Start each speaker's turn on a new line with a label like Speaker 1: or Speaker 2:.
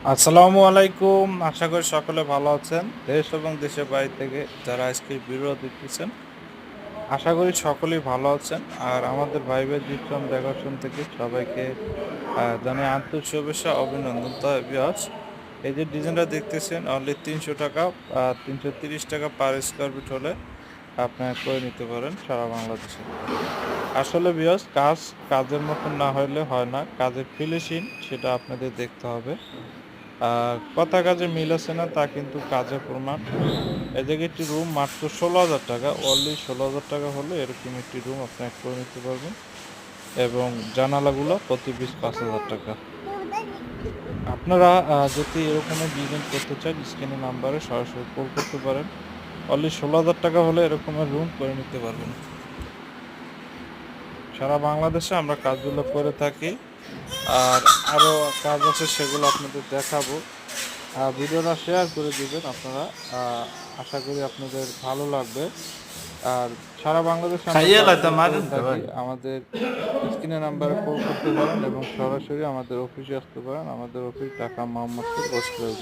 Speaker 1: আসসালামু আলাইকুম। আশা করি সকলে ভালো আছেন। দেশ এবং দেশের বাইরে থেকে যারা আজকের ভিডিও দেখতেছেন, আশা করি সকলেই ভালো আছেন। আর আমাদের ভাইবের ডিপজম দেখাশোন থেকে সবাইকে জানাই আন্তরিক শুভেচ্ছা অভিনন্দন। তো ভিউয়ার্স, এই যে ডিজাইনটা দেখতেছেন অনলি ৩০০ টাকা, ৩৩০ টাকা পার স্কোয়ার ফিট হলে আপনারা করে নিতে পারেন সারা বাংলাদেশে। আসলে ভিউয়ার্স, কাজের মতন না হলে হয় না, কাজের ফিনিশিং সেটা আপনাদের দেখতে হবে। কথা কাজে মিল আছে না তা কিন্তু কাজে প্রমাণ। এই জায়গায় একটি রুম মাত্র ১৬,০০০ টাকা, অনলি ১৬,০০০ টাকা হলে এরকম একটি রুম আপনি করে নিতে পারবেন। এবং জানালাগুলো প্রতি পিস ৫,০০০ টাকা। আপনারা যদি এরকমের ডিজাইন করতে চান স্ক্রিনে নাম্বারে সরাসরি কল করতে পারেন। অনলি ১৬,০০০ টাকা হলে এরকমের রুম করে নিতে পারবেন। সারা বাংলাদেশে আমরা কাজগুলো করে থাকি। আর আরও কাজ আছে, সেগুলো আপনাদের দেখাবো। ভিডিওটা শেয়ার করে দিবেন আপনারা। আশা করি আপনাদের ভালো লাগবে। আর সারা বাংলাদেশে আমরা
Speaker 2: খাইয়ে লাইতাম
Speaker 1: কাজগুলো করে
Speaker 2: মারেন তো
Speaker 1: থাকি।
Speaker 2: ভাই।
Speaker 1: আমাদের স্ক্রিনে নাম্বারে কল করতে পারেন এবং সরাসরি আমাদের অফিসে আসতে পারেন। আমাদের অফিস ঢাকা মোহাম্মদপুর বসিলাবাদ।